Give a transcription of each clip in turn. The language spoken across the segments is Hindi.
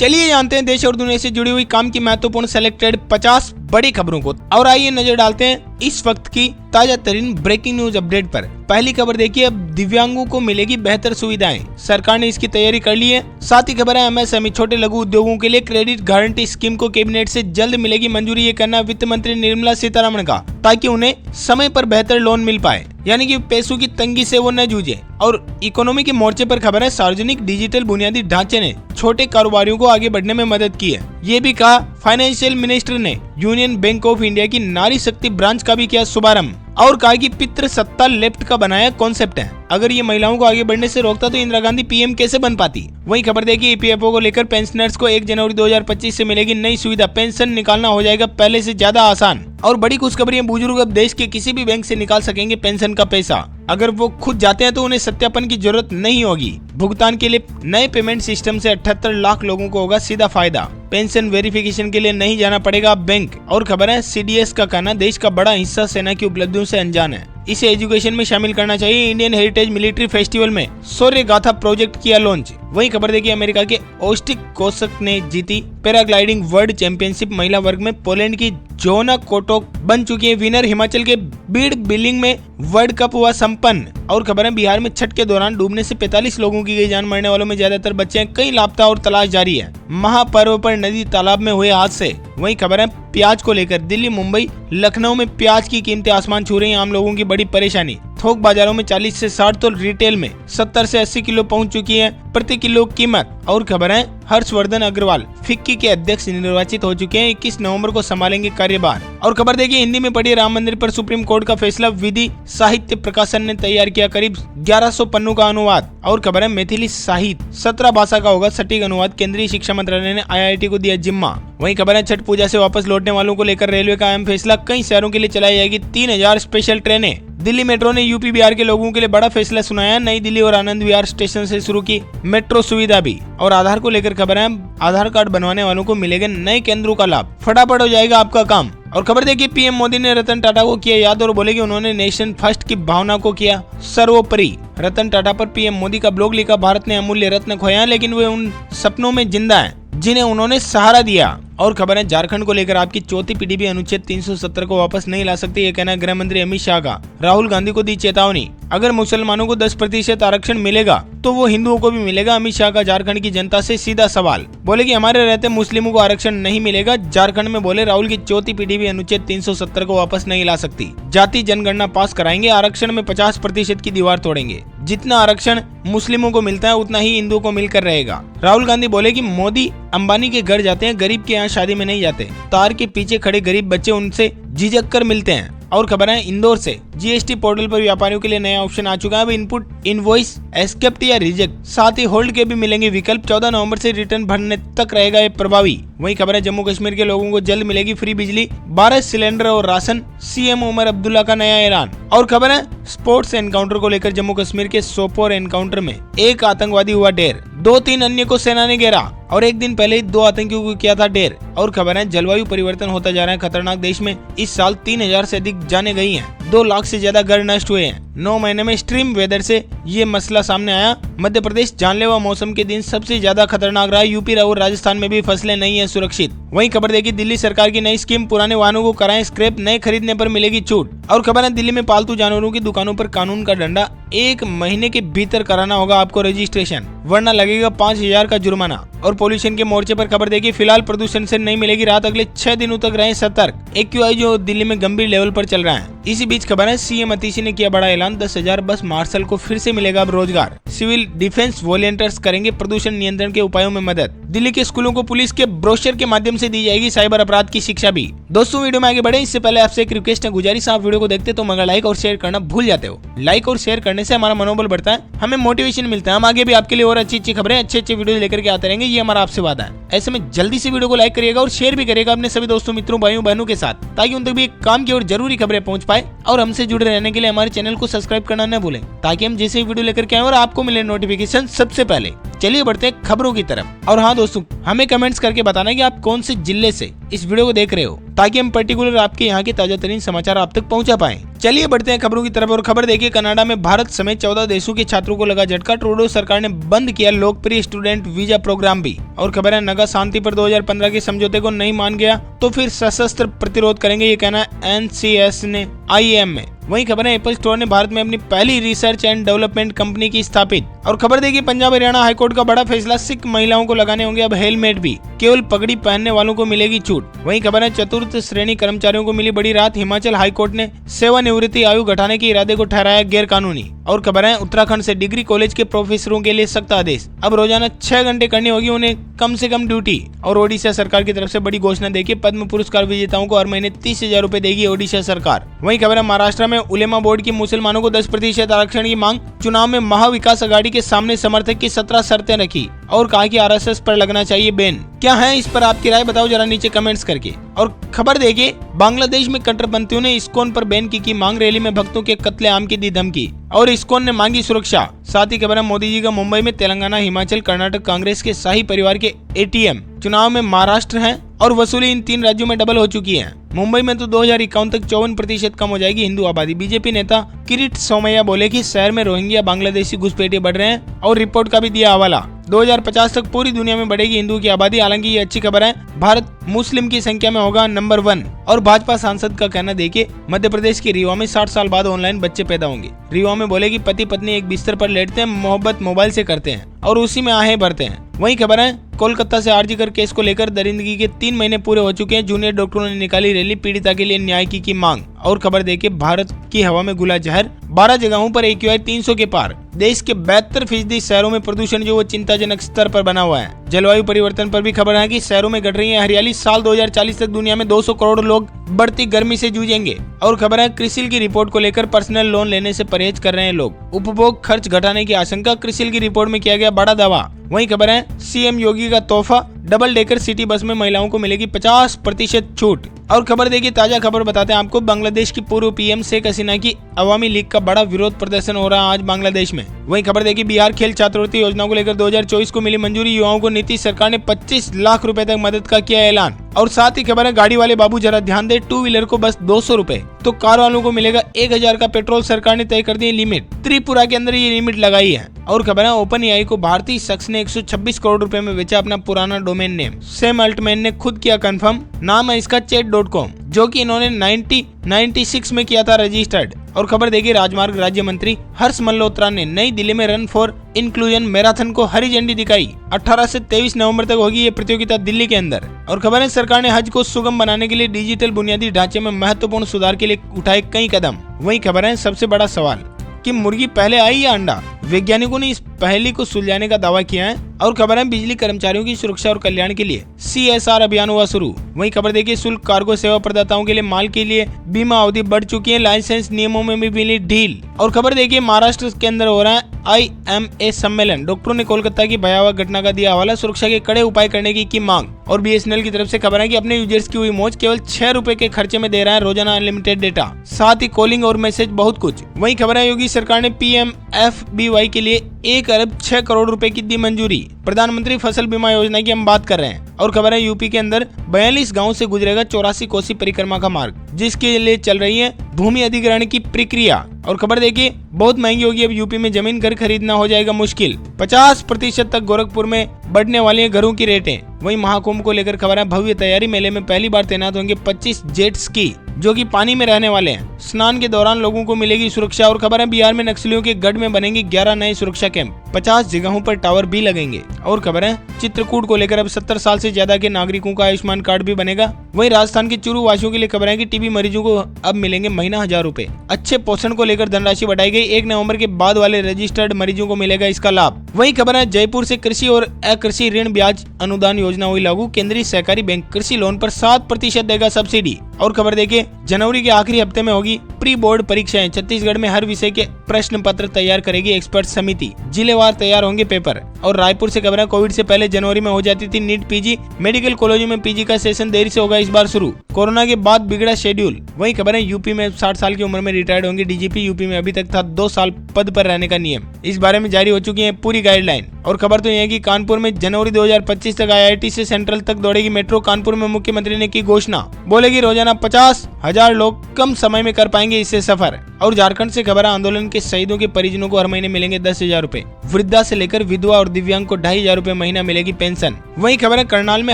चलिए जानते हैं देश और दुनिया से जुड़ी हुई काम की महत्वपूर्ण सेलेक्टेड 50 बड़ी खबरों को। और आइए नजर डालते हैं इस वक्त की ताजा तरीन ब्रेकिंग न्यूज अपडेट पर। पहली खबर देखिए, अब दिव्यांगों को मिलेगी बेहतर सुविधाएं, सरकार ने इसकी तैयारी कर ली है। साथ ही खबर है एमएसएमई छोटे लघु उद्योगों के लिए क्रेडिट गारंटी स्कीम को कैबिनेट से जल्द मिलेगी मंजूरी। ये करना वित्त मंत्री निर्मला सीतारमण का, ताकि उन्हें समय पर बेहतर लोन मिल पाए, यानी कि पैसों की तंगी से वो न जूझे। और इकोनॉमी के मोर्चे पर खबर है सार्वजनिक डिजिटल बुनियादी ढांचे ने छोटे कारोबारियों को आगे बढ़ने में मदद की है। ये भी कहा फाइनेंशियल मिनिस्टर ने यूनियन बैंक ऑफ इंडिया की नारी शक्ति ब्रांच का भी किया शुभारंभ और कहा कि पितृ सत्ता लेफ्ट का बनाया कॉन्सेप्ट है। अगर ये महिलाओं को आगे बढ़ने से रोकता तो इंदिरा गांधी पीएम कैसे बन पाती। वहीं खबर देखिए, ईपीएफओ को लेकर पेंशनर्स को 1 जनवरी 2025 से मिलेगी नई सुविधा, पेंशन निकालना हो जाएगा पहले से ज्यादा आसान। और बड़ी खुशखबरी, बुजुर्ग अब देश के किसी भी बैंक से निकाल सकेंगे पेंशन का पैसा। अगर वो खुद जाते हैं तो उन्हें सत्यापन की जरूरत नहीं होगी। भुगतान के लिए नए पेमेंट सिस्टम से 78 लाख लोगों को होगा सीधा फायदा। पेंशन वेरिफिकेशन के लिए नहीं जाना पड़ेगा बैंक। और खबर है सीडीएस का कहना देश का बड़ा हिस्सा सेना की उपलब्धियों से अनजान है, इसे एजुकेशन में शामिल करना चाहिए। इंडियन हेरिटेज मिलिट्री फेस्टिवल में शौर्य गाथा प्रोजेक्ट किया लॉन्च। वहीं खबर देखिए, अमेरिका के ओस्टिक कोसक ने जीती पैराग्लाइडिंग वर्ल्ड चैंपियनशिप महिला वर्ग में। पोलैंड की जोना कोटोक बन चुकी है विनर। हिमाचल के बीड़ बिलिंग में वर्ल्ड कप हुआ संपन्न। और खबर है बिहार में छठ के दौरान डूबने से 45 लोगों की गई जान, मरने वालों में ज्यादातर बच्चे हैं, कई लापता और तलाश जारी है। महापर्व पर नदी तालाब में हुए हादसे। वहीं खबर है प्याज को लेकर दिल्ली मुंबई लखनऊ में प्याज की कीमतें आसमान छू रही हैं, आम लोगों की बड़ी परेशानी। थोक बाजारों में 40 से 60 तो रिटेल में 70 से 80 किलो पहुंच चुकी है प्रति किलो कीमत। और खबर है हर्षवर्धन अग्रवाल फिक्की के अध्यक्ष निर्वाचित हो चुके हैं, 21 नवंबर को संभालेंगे कार्यभार। और खबर देखिए, हिंदी में पढ़ी राम मंदिर पर सुप्रीम कोर्ट का फैसला, विधि साहित्य प्रकाशन ने तैयार किया करीब 1100 पन्नों का अनुवाद। और खबर है मैथिली साहित्य 17 भाषा का होगा सटीक अनुवाद, केंद्रीय शिक्षा मंत्रालय ने आईआईटी को दिया जिम्मा। वहीं खबर है छठ पूजा से वापस लौटने वालों को लेकर रेलवे का अहम फैसला, कई शहरों के लिए चलाई जाएगी 3000 स्पेशल ट्रेनें। दिल्ली मेट्रो ने यूपी बिहार के लोगों के लिए बड़ा फैसला सुनाया, नई दिल्ली और आनंद विहार स्टेशन से शुरू की मेट्रो सुविधा भी। और आधार को लेकर खबर है आधार कार्ड बनवाने वालों को मिलेगा नए केंद्रों का लाभ, फटाफट हो जाएगा आपका काम। और खबर देखिए, पीएम मोदी ने रतन टाटा को किया याद और बोले कि उन्होंने नेशन फर्स्ट की भावना को किया सर्वोपरि। रतन टाटा पर पीएम मोदी का ब्लॉग लिखा, भारत ने अमूल्य रत्न खोया लेकिन वे उन सपनों में जिंदा हैं जिन्हें उन्होंने सहारा दिया। और खबर है झारखंड को लेकर आपकी चौथी पीढ़ी भी अनुच्छेद 370 को वापस नहीं ला सकती, ये कहना गृह मंत्री अमित शाह का। राहुल गांधी को दी चेतावनी, अगर मुसलमानों को 10% आरक्षण मिलेगा तो वो हिंदुओं को भी मिलेगा। अमित शाह का झारखंड की जनता से सीधा सवाल, बोले कि हमारे रहते मुस्लिमों को आरक्षण नहीं मिलेगा। झारखंड में बोले राहुल की चौथी पीढ़ी भी अनुच्छेद 370 को वापस नहीं ला सकती, जाति जनगणना पास कराएंगे, आरक्षण में 50% की दीवार तोड़ेंगे। जितना आरक्षण मुस्लिमों को मिलता है उतना ही हिंदुओं को मिलकर रहेगा। राहुल गांधी बोले कि मोदी अंबानी के घर जाते हैं, गरीब के यहाँ शादी में नहीं जाते। तार के पीछे खड़े गरीब बच्चे उनसे झिझक कर मिलते हैं। और खबर है इंदौर से जीएसटी पोर्टल पर व्यापारियों के लिए नया ऑप्शन आ चुका है, अब इनपुट, इनवॉइस, एक्सेप्ट या रिजेक्ट, साथ ही होल्ड के भी मिलेंगे विकल्प। 14 नवंबर से रिटर्न भरने तक रहेगा ये प्रभावी। वहीं खबर है जम्मू कश्मीर के लोगों को जल्द मिलेगी फ्री बिजली, 12 सिलेंडर और राशन, सीएम उमर अब्दुल्ला का नया ऐलान। और खबर है स्पोर्ट्स एनकाउंटर को लेकर जम्मू कश्मीर के सोपोर एनकाउंटर में एक आतंकवादी हुआ ढेर, 2-3 अन्य को सेना ने घेरा और एक दिन पहले ही 2 आतंकियों को किया था ढेर। और खबर है जलवायु परिवर्तन होता जा रहा है खतरनाक, देश में इस साल 3000 से अधिक जाने गई हैं, 2 लाख से ज्यादा घर नष्ट हुए हैं। 9 महीने में एक्सट्रीम वेदर से ये मसला सामने आया। मध्य प्रदेश जानलेवा मौसम के दिन सबसे ज्यादा खतरनाक रहा, यूपी और राजस्थान में भी फसलें नहीं है सुरक्षित। वहीं खबर देखी, दिल्ली सरकार की नई स्कीम, पुराने वाहनों को कराएं स्क्रैप, नए खरीदने पर मिलेगी छूट। और खबर है दिल्ली में पालतू जानवरों की दुकानों पर कानून का डंडा, 1 महीने के भीतर कराना होगा आपको रजिस्ट्रेशन, वरना लगेगा 5000 का जुर्माना। और पोल्यूशन के मोर्चे पर खबर देखिए, फिलहाल प्रदूषण से नहीं मिलेगी राहत, अगले 6 दिनों तक रहे सतर्क। एक्यूआई जो दिल्ली में गंभीर लेवल पर चल रहा है। इसी बीच खबर है सीएम अतीशी ने किया बड़ा ऐलान, 10,000 बस मार्शल को फिर से मिलेगा अब रोजगार, सिविल डिफेंस वॉलंटियर्स करेंगे प्रदूषण नियंत्रण के उपायों में मदद। दिल्ली के स्कूलों को पुलिस के ब्रोशर के माध्यम से दी जाएगी साइबर अपराध की शिक्षा भी। दोस्तों वीडियो में आगे बढ़े इससे पहले आपसे एक रिक्वेस्ट है, गुजारिश, आप वीडियो को देखते तो मगर लाइक और शेयर करना भूल जाते हो। लाइक और शेयर करने से हमारा मनोबल बढ़ता है, हमें मोटिवेशन मिलता है, हम आगे भी आपके लिए और अच्छी खबरें, अच्छे वीडियो लेकर के आते रहेंगे, ये हमारा आपसे वादा है। ऐसे में जल्दी से वीडियो को लाइक करिएगा और शेयर भी करिएगा अपने सभी दोस्तों, मित्रों, भाइयों, बहनों के साथ, ताकि उन तक भी एक काम की और जरूरी खबरें पहुंच पाए। और हमसे जुड़े रहने के लिए हमारे चैनल को सब्सक्राइब करना न भूलें, ताकि हम जैसे वीडियो लेकर के आए और आपको मिले नोटिफिकेशन सबसे पहले। चलिए बढ़ते हैं खबरों की तरफ। और हाँ दोस्तों, हमें कमेंट्स करके बताना कि आप कौन से जिले से इस वीडियो को देख रहे हो, ताकि हम पर्टिकुलर आपके यहाँ के ताजा तरीन समाचार आप तक पहुँचा पाए। चलिए बढ़ते हैं खबरों की तरफ और खबर देखिए, कनाडा में भारत समेत 14 देशों के छात्रों को लगा झटका। ट्रूडो सरकार ने बंद किया लोकप्रिय स्टूडेंट वीजा प्रोग्राम भी। और खबर है, नगा शांति पर 2015 के समझौते को नहीं मान गया तो फिर सशस्त्र प्रतिरोध करेंगे, ये कहना है NCS ने IAM में। वहीं खबर है, एप्पल स्टोर ने भारत में अपनी पहली रिसर्च एंड डेवलपमेंट कंपनी की स्थापित। और खबर देखिए, पंजाब हरियाणा हाईकोर्ट का बड़ा फैसला, सिख महिलाओं को लगाने होंगे अब हेलमेट भी, केवल पगड़ी पहनने वालों को मिलेगी छूट। वहीं खबर है, चतुर्थ श्रेणी कर्मचारियों को मिली बड़ी राहत, हिमाचल हाईकोर्ट ने सेवानिवृत्ति आयु घटाने के इरादे को ठहराया गैर कानूनी। और खबर है, उत्तराखंड से डिग्री कॉलेज के प्रोफेसरों के लिए सख्त आदेश, अब रोजाना 6 घंटे करनी होगी उन्हें कम से कम ड्यूटी। और ओडिशा सरकार की तरफ से बड़ी घोषणा देखिए, पद्म पुरस्कार विजेताओं को हर महीने 30,000 रुपए देगी ओडिशा सरकार। वहीं खबर है, महाराष्ट्र में उलेमा बोर्ड की मुसलमानों को 10% आरक्षण की मांग, चुनाव में महाविकास अघाड़ी के सामने समर्थक की 17 शर्तें रखी और कहा कि RSS पर लगना चाहिए बैन। क्या है इस पर आपकी राय, बताओ जरा नीचे कमेंट्स करके। और खबर देखिए, बांग्लादेश में कट्टरपंथियों ने इस्कॉन पर बैन की मांग, रैली में भक्तों के कत्लेआम की दी धमकी और इस्कॉन ने मांगी सुरक्षा। साथ ही खबर है, मोदी जी का मुंबई में, तेलंगाना हिमाचल कर्नाटक कांग्रेस के शाही परिवार के ATM चुनाव में महाराष्ट्र हैं और वसूली इन 3 राज्यों में डबल हो चुकी है। मुंबई में तो 2051 तक 54% कम हो जाएगी हिंदू आबादी। बीजेपी नेता किरीट सोमैया बोले कि शहर में रोहिंग्या बांग्लादेशी घुसपैठिए बढ़ रहे हैं और रिपोर्ट का भी दिया हवाला। 2050 तक पूरी दुनिया में बढ़ेगी हिंदुओं की आबादी। हालांकि ये अच्छी खबर है, भारत मुस्लिम की संख्या में होगा नंबर 1। और भाजपा सांसद का कहना देखिए, मध्य प्रदेश के रीवा में 60 साल बाद ऑनलाइन बच्चे पैदा होंगे। रीवा में बोले कि पति पत्नी एक बिस्तर पर लेटते हैं, मोहब्बत मोबाइल से करते हैं और उसी में आहें भरते हैं। वहीं खबर है, कोलकाता से आरजी कर केस को लेकर दरिंदगी के 3 महीने पूरे हो चुके हैं। जूनियर डॉक्टरों ने निकाली रैली, पीड़िता के लिए न्याय की मांग। और खबर देखिए, भारत की हवा में घुला जहर, 12 जगहों पर AQI 300 के पार। देश के 72% शहरों में प्रदूषण जो वो चिंताजनक स्तर पर बना हुआ है। जलवायु परिवर्तन पर भी खबर है कि शहरों में घट रही है हरियाली। साल 2040 तक दुनिया में 200 करोड़ लोग बढ़ती गर्मी से जूझेंगे। और खबर है, क्रिसिल की रिपोर्ट को लेकर पर्सनल लोन लेने से परहेज कर रहे हैं लोग। उपभोग खर्च घटाने की आशंका, क्रिसिल की रिपोर्ट में किया गया बड़ा दावा। वहीं खबर है, CM योगी का तोहफा, डबल डेकर सिटी बस में महिलाओं को मिलेगी 50% छूट। और खबर देखिए, ताजा खबर बताते हैं आपको, बांग्लादेश की पूर्व PM शेख हसीना की अवामी लीग का बड़ा विरोध प्रदर्शन हो रहा है आज बांग्लादेश में। वहीं खबर देखिए, बिहार खेल छात्रवृत्ति योजना को लेकर 2024 को मिली मंजूरी, युवाओं को नीतीश सरकार ने 25 लाख रुपए तक मदद का किया ऐलान। और साथ ही खबर है, गाड़ी वाले बाबू जरा ध्यान दे, 2 व्हीलर को बस 200 रुपए तो कार वालों को मिलेगा 1000 का पेट्रोल। सरकार ने तय कर दी लिमिट, त्रिपुरा के अंदर ये लिमिट लगाई है। और खबर है, OpenAI को भारतीय शख्स ने 126 करोड़ रुपए में बेचा अपना पुराना डोमेन नेम। सैम अल्टमैन ने खुद किया कंफर्म, नाम है इसका chat.com, जो कि इन्होंने 1996 में किया था रजिस्टर्ड। और खबर देखिए, राजमार्ग राज्य मंत्री हर्ष मल्होत्रा ने नई दिल्ली में रन फॉर इंक्लूजन मैराथन को हरी झंडी दिखाई। 18 से 23 नवंबर तक होगी ये प्रतियोगिता दिल्ली के अंदर। और खबर है, सरकार ने हज को सुगम बनाने के लिए डिजिटल बुनियादी ढांचे में महत्वपूर्ण सुधार के लिए उठाए कई कदम। वहीं खबर है, सबसे बड़ा सवाल कि मुर्गी पहले आई या अंडा, वैज्ञानिकों ने इस पहेली को सुलझाने का दावा किया है। और खबर है, बिजली कर्मचारियों की सुरक्षा और कल्याण के लिए CSR अभियान हुआ शुरू। वहीं खबर देखिए, शुल्क कार्गो सेवा प्रदाताओं के लिए माल के लिए बीमा अवधि बढ़ चुकी है, लाइसेंस नियमों में भी मिली ढील। और खबर देखिए, महाराष्ट्र के अंदर हो रहा है IMA सम्मेलन, डॉक्टरों ने कोलकाता की भयावह घटना का दिया हवाला, सुरक्षा के कड़े उपाय करने की मांग। और BSNL की तरफ से खबर है कि अपने यूजर्स की हुई मौज, केवल 6 रुपए के खर्चे में दे रहा है रोजाना अनलिमिटेड डेटा, साथ ही कॉलिंग और मैसेज बहुत कुछ। वहीं खबर है, योगी सरकार ने PMFBY के लिए 1 अरब 6 करोड़ रुपए की दी मंजूरी। प्रधानमंत्री फसल बीमा योजना की हम बात कर रहे हैं। और खबर है, यूपी के अंदर 42 गांव से गुजरेगा 84 कोसी परिक्रमा का मार्ग, जिसके लिए चल रही है भूमि अधिग्रहण की प्रक्रिया। और खबर देखिए, बहुत महंगी होगी अब यूपी में जमीन, घर खरीदना हो जाएगा मुश्किल। 50% तक गोरखपुर में बढ़ने वाली है घरों की रेटें। वहीं महाकुंभ को लेकर खबर है, भव्य तैयारी, मेले में पहली बार तैनात होंगे 25 जेट स्की जो कि पानी में रहने वाले हैं। स्नान के दौरान लोगों को मिलेगी सुरक्षा। और खबर है, बिहार में नक्सलियों के गढ़ में बनेंगे 11 नए सुरक्षा कैंप, 50 जगहों पर टावर भी लगेंगे। और खबर है, चित्रकूट को लेकर अब 70 साल से ज्यादा के नागरिकों का आयुष्मान कार्ड भी बनेगा। वहीं राजस्थान के चूरू वासियों के लिए खबर है कि टीबी मरीजों को अब मिलेंगे महीना 1000 रुपए। अच्छे पोषण को लेकर धनराशि बढ़ाई गई, 1 नवंबर के बाद वाले रजिस्टर्ड मरीजों को मिलेगा इसका लाभ। वहीं खबर है, जयपुर से कृषि और अकृषि ऋण ब्याज अनुदान योजना हुई लागू, केंद्रीय सहकारी बैंक कृषि लोन पर 7% देगा सब्सिडी। और खबर देखिए जनवरी के आखिरी हफ्ते में होगी प्री बोर्ड परीक्षाएं। छत्तीसगढ़ में हर विषय के प्रश्न पत्र तैयार करेगी एक्सपर्ट समिति। जिलेवार तैयार होंगे पेपर। और रायपुर से खबर है कोविड से पहले जनवरी में हो जाती थी नीट पीजी। मेडिकल कॉलेजों में पीजी का सेशन देरी से होगा इस बार शुरू। कोरोना के बाद बिगड़ा शेड्यूल। वही खबर है यूपी में 60 साल की उम्र में रिटायर्ड होंगे डीजीपी। यूपी में अभी तक था 2 साल पद पर रहने का नियम। इस बारे में जारी हो चुकी है पूरी गाइडलाइन। और खबर तो यह है कि कानपुर में जनवरी 2025 तक IIT से सेंट्रल तक दौड़ेगी मेट्रो। कानपुर में मुख्यमंत्री ने की घोषणा, बोलेगी रोजाना 50,000 लोग कम समय में कर पाएंगे इससे सफर। और झारखंड से खबर है आंदोलन के शहीदों के परिजनों को हर महीने मिलेंगे 10,000 रूपए। वृद्धा से लेकर विधवा और दिव्यांग को 2,500 रूपए महीना मिलेगी पेंशन। वही खबर है करनाल में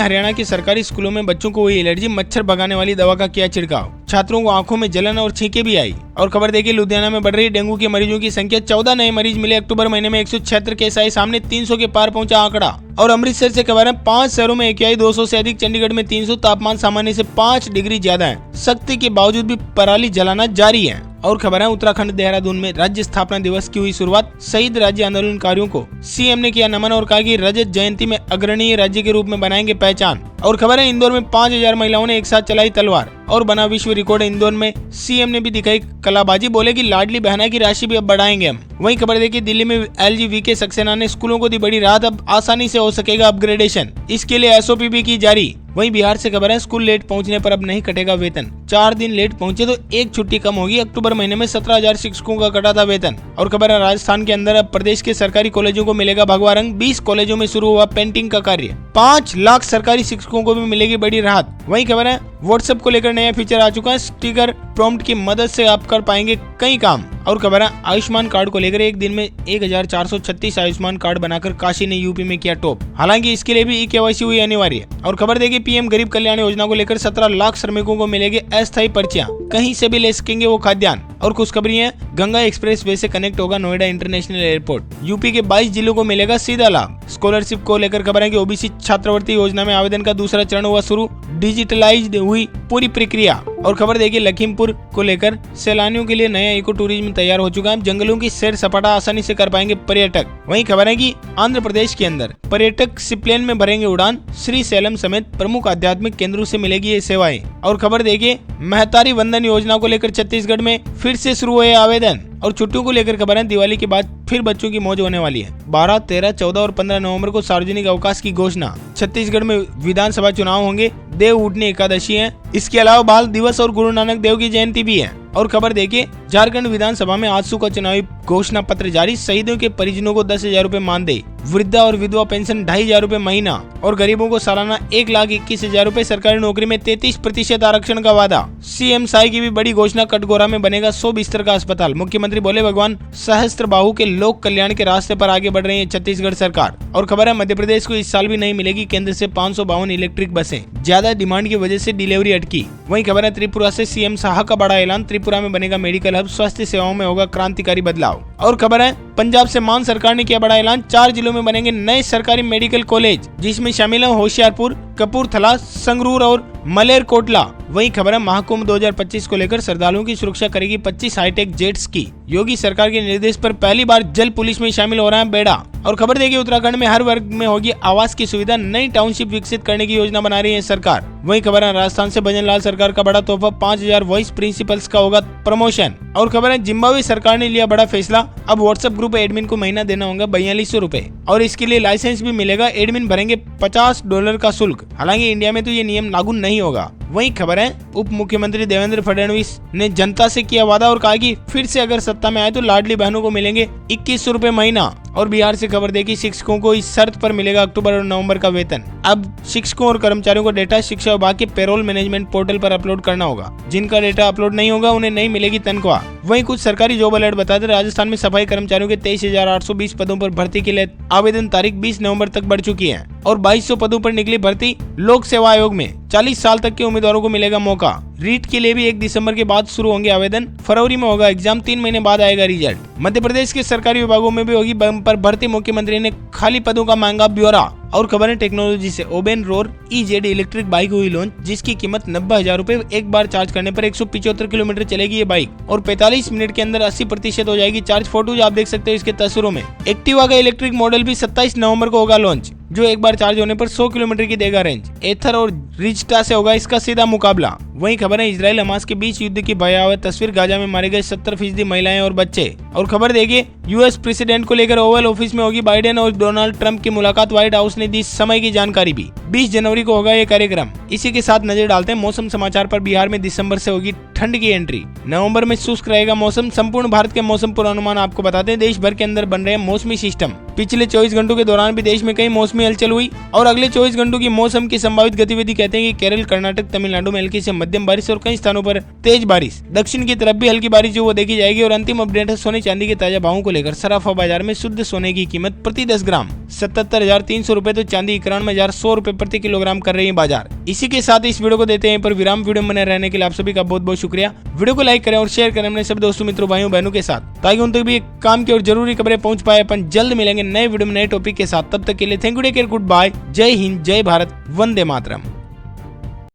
हरियाणा की सरकारी स्कूलों में बच्चों को हुई एलर्जी। मच्छर भगाने वाली दवा का किया छिड़काव। छात्रों को आंखों में जलन और छींके भी आई। और खबर देखिए लुधियाना में बढ़ रही डेंगू के मरीजों की संख्या। 14 नए मरीज मिले। अक्टूबर महीने में 176 केस आए सामने। 300 के पार पहुंचा आंकड़ा। और अमृतसर से खबर है 5 शहरों में AQI 200 से अधिक। चंडीगढ़ में 300। तापमान सामान्य से 5 डिग्री ज्यादा है। सख्ती के बावजूद भी पराली जलाना जारी है। और खबर है उत्तराखंड देहरादून में राज्य स्थापना दिवस की हुई शुरुआत। शहीद राज्य आंदोलनकारियों को CM ने किया नमन और कहा कि रजत जयंती में अग्रणीय राज्य के रूप में बनाएंगे पहचान। और खबर है इंदौर में 5,000 महिलाओं ने एक साथ चलाई तलवार और बना विश्व रिकॉर्ड। इंदौर में CM ने भी दिखाई कलाबाजी। बोले कि लाडली बहना की राशि भी अब बढ़ाएंगे हम। वहीं खबर देखिए दिल्ली में LG VK सक्सेना ने स्कूलों को दी बड़ी राहत। अब आसानी से हो सकेगा अपग्रेडेशन। इसके लिए SOP भी की जारी। वहीं बिहार से खबर है स्कूल लेट पहुंचने पर अब नहीं कटेगा वेतन। 4 दिन लेट पहुंचे तो 1 छुट्टी कम होगी। अक्टूबर महीने में 17,000 शिक्षकों का कटा था वेतन। और खबर है राजस्थान के अंदर अब प्रदेश के सरकारी कॉलेजों को मिलेगा भगवा रंग। 20 कॉलेजों में शुरू हुआ पेंटिंग का कार्य। 5 लाख सरकारी शिक्षकों को भी मिलेगी बड़ी राहत। वहीं खबर है व्हाट्सएप को लेकर नया फीचर आ चुका है। स्टिकर प्रॉम्प्ट की मदद से आप कर पाएंगे कई काम। और खबर है आयुष्मान कार्ड को लेकर एक दिन में 1436 आयुष्मान कार्ड बनाकर काशी ने यूपी में किया टॉप। हालांकि इसके लिए भी EKYC हुई अनिवार्य। और खबर देखिए PM गरीब कल्याण योजना को लेकर 17 लाख श्रमिकों को मिलेगी अस्थायी पर्चियां। कहीं से भी ले सकेंगे वो खाद्यान्न। और खुशखबरी है गंगा एक्सप्रेस वे से कनेक्ट होगा नोएडा इंटरनेशनल एयरपोर्ट। यूपी के 22 जिलों को मिलेगा सीधा लाभ। स्कॉलरशिप को लेकर खबर है कि OBC छात्रवृत्ति योजना में आवेदन का दूसरा चरण हुआ शुरू। डिजिटलाइज्ड हुई पूरी प्रक्रिया। और खबर देखिए लखीमपुर को लेकर सैलानियों के लिए नया इको टूरिज्म तैयार हो चुका है। जंगलों की सैर सपाटा आसानी से कर पाएंगे पर्यटक। वहीं खबर है कि आंध्र प्रदेश के अंदर पर्यटक सीप्लेन में भरेंगे उड़ान। श्री सैलम समेत प्रमुख आध्यात्मिक केंद्रों से मिलेगी ये सेवाएं। और खबर देखिए महतारी वंदन योजना को लेकर छत्तीसगढ़ में फिर से शुरू हुए आवेदन। और छुट्टियों को लेकर खबर है दिवाली के बाद फिर बच्चों की मौज होने वाली है। 12, 13, 14 और 15 नवंबर को सार्वजनिक अवकाश की घोषणा। छत्तीसगढ़ में विधानसभा चुनाव होंगे। देव उठनी एकादशी है। इसके अलावा बाल दिवस और गुरु नानक देव की जयंती भी है। और खबर देखिए झारखंड विधानसभा में आजसू का चुनावी घोषणा पत्र जारी। शहीदों के परिजनों को 10,000 रूपए मानदेय। वृद्धा और विधवा पेंशन 2,500 रूपए महीना। और गरीबों को सालाना 1,21,000 रूपए। सरकारी नौकरी में 33% आरक्षण का वादा। CM साई की भी बड़ी घोषणा। कटघोरा में बनेगा 100 बिस्तर का अस्पताल। मुख्यमंत्री बोले भगवान सहस्त्रबाहु के लोक कल्याण के रास्ते पर आगे बढ़ रही है छत्तीसगढ़ सरकार। और खबर है मध्य प्रदेश को इस साल भी नहीं मिलेगी केंद्र से 552 इलेक्ट्रिक बसें। ज्यादा डिमांड की वजह से डिलीवरी अटकी। वहीं खबर है त्रिपुरा से CM शाह का बड़ा ऐलान। त्रिपुरा में बनेगा मेडिकल हब। स्वास्थ्य सेवाओं में होगा क्रांतिकारी बदलाव। और खबर है पंजाब से मान सरकार ने किया बड़ा ऐलान। 4 जिलों में बनेंगे नए सरकारी मेडिकल कॉलेज जिसमें शामिल है होशियारपुर, कपूरथला, संगरूर और मलेरकोटला। वहीं खबर है महाकुंभ 2025 को लेकर श्रद्धालुओं की सुरक्षा करेगी 25 हाईटेक जेट्स की। योगी सरकार के निर्देश पर पहली बार जल पुलिस में शामिल हो रहा है बेड़ा। और खबर देखिए उत्तराखंड में हर वर्ग में होगी आवास की सुविधा। नई टाउनशिप विकसित करने की योजना बना रही है सरकार। वहीं खबर है राजस्थान से भजन लाल सरकार का बड़ा तोहफा। 5,000 वॉइस प्रिंसिपल्स का होगा प्रमोशन। और खबर है जिम्बाब्वे सरकार ने लिया बड़ा फैसला। अब व्हाट्सएप ग्रुप एडमिन को महीना देना होगा 4200 रूपए। और इसके लिए लाइसेंस भी मिलेगा। एडमिन भरेंगे $50 का शुल्क। हालांकि इंडिया में तो ये नियम लागू नहीं होगा। वहीं खबर है उप मुख्यमंत्री देवेंद्र फडणवीस ने जनता से किया वादा और कहा कि फिर से अगर सत्ता में आए तो लाडली बहनों को मिलेंगे 2100 रूपए महीना। और बिहार से खबर देखी शिक्षकों को इस शर्त पर मिलेगा अक्टूबर और नवंबर का वेतन। अब शिक्षकों और कर्मचारियों को डेटा शिक्षा विभाग के पेरोल मैनेजमेंट पोर्टल पर अपलोड करना होगा। जिनका डेटा अपलोड नहीं होगा उन्हें नहीं मिलेगी तनख्वाह। वहीं कुछ सरकारी जॉब अलर्ट बताते राजस्थान में सफाई कर्मचारियों के 23,820 पदों पर भर्ती के लिए आवेदन तारीख 20 नवंबर तक बढ़ चुकी है। और 2200 पदों पर निकली भर्ती। लोक सेवा आयोग में 40 साल तक के उम्मीदवारों को मिलेगा मौका। रीट के लिए भी 1 दिसंबर के बाद शुरू होंगे आवेदन। फरवरी में होगा एग्जाम। 3 महीने बाद आएगा रिजल्ट। मध्य प्रदेश के सरकारी विभागों में भी होगी बंपर भर्ती। मुख्यमंत्री ने खाली पदों का मांगा ब्यौरा। और खबर है टेक्नोलॉजी से Oben roar EZ electric bike हुई लॉन्च जिसकी कीमत 90,000 रूपए। एक बार चार्ज करने पर 175 किलोमीटर चलेगी ये बाइक और 45 मिनट के अंदर 80% हो जाएगी चार्ज। फोटोज आप देख सकते हो इसके तस्वीरों में। एक्टिवा का इलेक्ट्रिक मॉडल भी 27 नवंबर को होगा लॉन्च। जो एक बार चार्ज होने पर 100 किलोमीटर की देगा रेंज। एथर और रिजटा से होगा इसका सीधा मुकाबला। वहीं खबर है इजराइल हमास के बीच युद्ध की भयावह तस्वीर, गाजा में मारे गए 70% महिलाएं और बच्चे। और खबर देखिए यूएस प्रेसिडेंट को लेकर ओवल ऑफिस में होगी बाइडेन और डोनाल्ड ट्रंप की मुलाकात, व्हाइट हाउस ने दी समय की जानकारी भी। 20 जनवरी को होगा ये कार्यक्रम। इसी के साथ नजर डालते हैं मौसम समाचार पर। बिहार में दिसंबर से होगी ठंड की एंट्री। नवंबर में शुष्क रहेगा मौसम। संपूर्ण भारत के मौसम पूर्वानुमान आपको बताते हैं। देश भर के अंदर बन रहे हैं मौसमी सिस्टम। पिछले 24 घंटों के दौरान भी देश में कई मौसमी हलचल हुई और अगले 24 घंटों की मौसम की संभावित गतिविधि कहते हैं कि केरल, कर्नाटक, तमिलनाडु में हल्की से मध्यम बारिश और कई स्थानों पर तेज बारिश। दक्षिण की तरफ भी हल्की बारिश जो वो देखी जाएगी। और अंतिम अपडेट है सोने चांदी के ताजा भावों को लेकर। सराफा बाजार में शुद्ध सोने की कीमत प्रति 10 ग्राम 77,300 रुपए तो चांदी 91,100 रुपए प्रति किलोग्राम कर रही है बाजार। इसी के साथ इस वीडियो को देते हैं पर विराम। वीडियो में बने रहने के लिए आप सभी का बहुत बहुत शुक्रिया। वीडियो को लाइक करें और शेयर करें अपने सभी दोस्तों, मित्रों, भाइयों, बहनों के साथ, ताकि उन तक भी काम की और जरूरी खबरें पहुंच पाए। अपन जल्द मिलेंगे नए वीडियो में नए टॉपिक के साथ। तब तक के लिए thank you, take care, good bye, जय हिंद, जय भारत, वंदे मातरम।